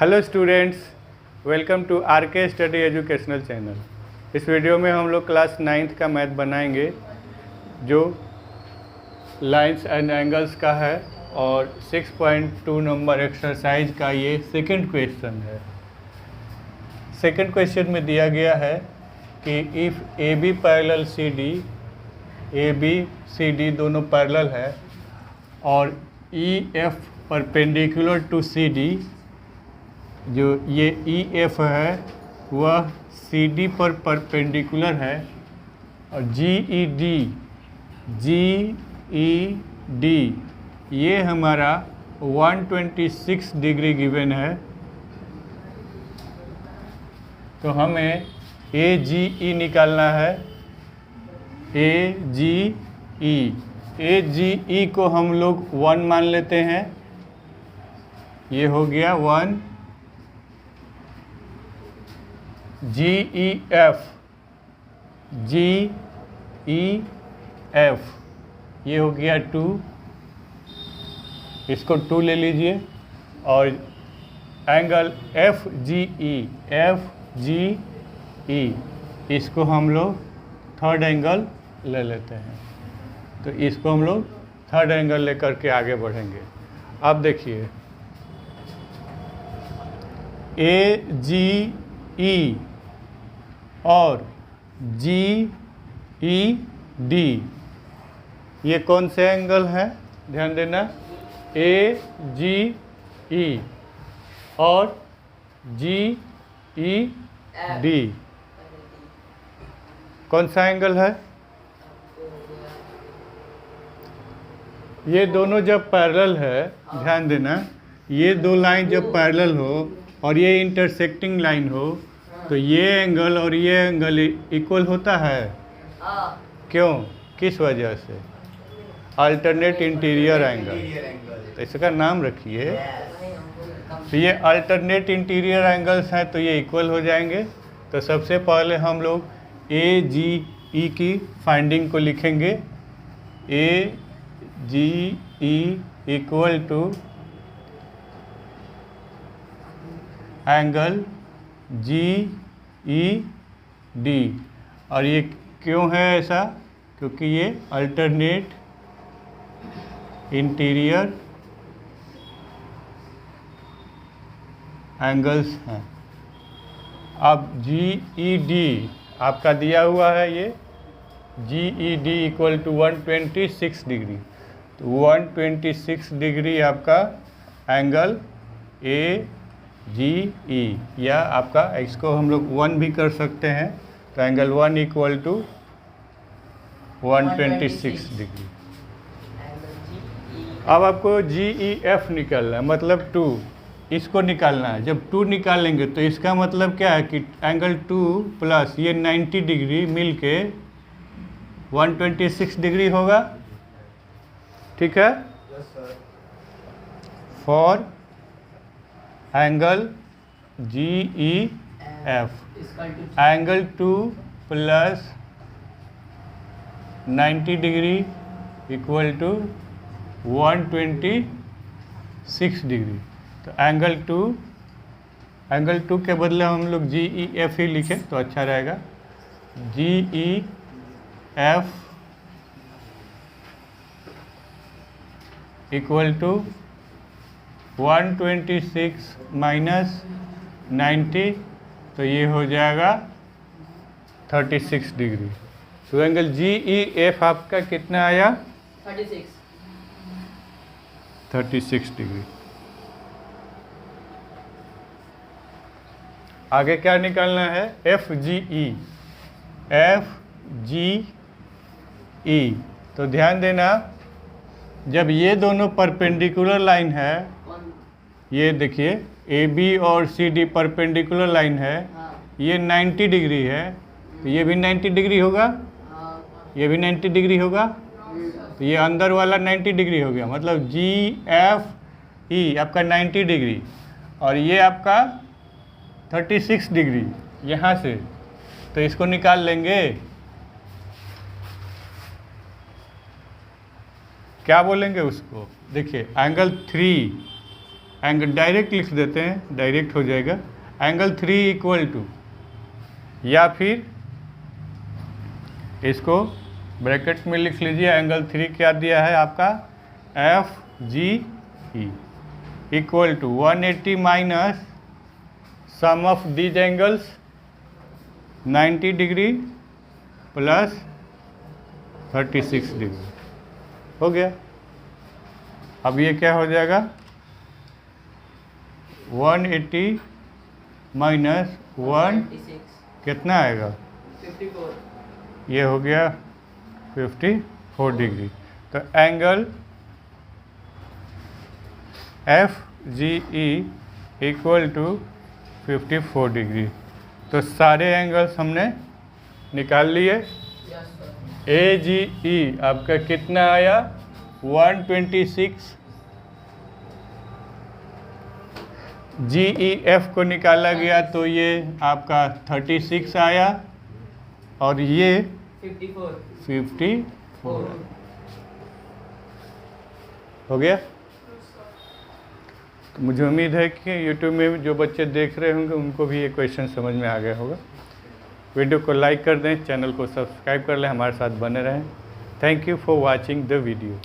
Hello students, welcome to R K study educational channel. इस video में हम लोग क्लास 9th का मैथ बनाएंगे जो लाइंस एंड एंगल्स का है और 6.2 नंबर एक्सरसाइज का ये सेकंड क्वेश्चन है। सेकंड क्वेश्चन में दिया गया है कि if A B parallel C D दोनों पैरेलल है और E F perpendicular to C D, जो ये ई एफ है वह सी डी पर परपेंडिकुलर है और जी ई डी ये हमारा 126 डिग्री गिवन है। तो हमें ए जी ई निकालना है। ए जी ई को हम लोग 1 मान लेते हैं। ये हो गया 1। जी ई एफ ये हो गया 2, इसको 2 ले लीजिए। और एंगल एफ जी ई इसको हम लोग थर्ड एंगल ले लेते हैं। तो इसको हम लोग थर्ड एंगल लेकर के आगे बढ़ेंगे। अब देखिए ए जी ई और जी ई डी ये कौन से एंगल हैं, ध्यान देना। ए जी ई और जी ई डी कौन सा एंगल है? ये दोनों जब पैरेलल है, ध्यान देना, ये दो लाइन जब पैरेलल हो और ये इंटरसेक्टिंग लाइन हो तो ये एंगल और ये एंगल इक्वल होता है। क्यों, किस वजह से? अल्टरनेट इंटीरियर एंगल, तो इसका नाम रखिए। तो ये अल्टरनेट इंटीरियर एंगल्स हैं तो ये इक्वल हो जाएंगे। तो सबसे पहले हम लोग ए जी ई की फाइंडिंग को लिखेंगे। A G E equal to angle G E D. और ये क्यों है ऐसा? क्योंकि ये अल्टरनेट इंटीरियर एंगल्स हैं। अब जी ई डी आपका दिया हुआ है, ये G E D equal to 126 degree. तो 126 डिग्री आपका एंगल ए जी ई, या आपका इसको हम लोग 1 भी कर सकते हैं। तो एंगल 1 इक्वल टू 126 डिग्री। अब आपको जी ई एफ निकालना है, मतलब 2, इसको निकालना है। जब 2 निकालेंगे तो इसका मतलब क्या है कि एंगल 2 प्लस ये 90 डिग्री मिल के 126 डिग्री होगा। ठीक है। For angle G E F angle 2 plus 90 degree equal to 126 degree. तो एंगल 2 के बदले हम लोग जी ई एफ ही लिखें तो अच्छा रहेगा। G E F equal to 126 minus 90, तो ये हो जाएगा 36 डिग्री। तो एंगल जी ई एफ आपका कितना आया? 36 डिग्री। आगे क्या निकालना है? एफ जी ई। तो ध्यान देना, जब ये दोनों परपेंडिकुलर लाइन है, ये देखिए ए बी और सी डी परपेंडिकुलर लाइन है, ये 90 डिग्री है, तो ये भी 90 डिग्री होगा, ये भी 90 डिग्री होगा। तो ये अंदर वाला 90 डिग्री हो गया, मतलब जी एफ ई आपका 90 डिग्री और ये आपका 36 डिग्री यहाँ से। तो इसको निकाल लेंगे। क्या बोलेंगे उसको? देखिए एंगल 3 एंगल डायरेक्ट लिख देते हैं, डायरेक्ट हो जाएगा एंगल 3 इक्वल टू, या फिर इसको ब्रैकेट में लिख लीजिए। एंगल 3 क्या दिया है आपका, F G E equal to 180 minus sum of these angles 90 degree plus 36 degree. हो गया। अब ये क्या हो जाएगा, 180 माइनस 1 कितना आएगा, 54। ये हो गया 54 डिग्री। तो angle F G E equal to 54 degree. तो सारे एंगल्स हमने निकाल लिए। ए जी ई आपका कितना आया, 126। जी ई एफ को निकाला गया तो ये आपका 36 आया और ये 54 हो गया। तो मुझे उम्मीद है कि YouTube में जो बच्चे देख रहे होंगे उनको भी ये क्वेश्चन समझ में आ गया होगा। वीडियो को लाइक कर दें, चैनल को सब्सक्राइब कर लें, हमारे साथ बने रहें। Thank you for watching the video.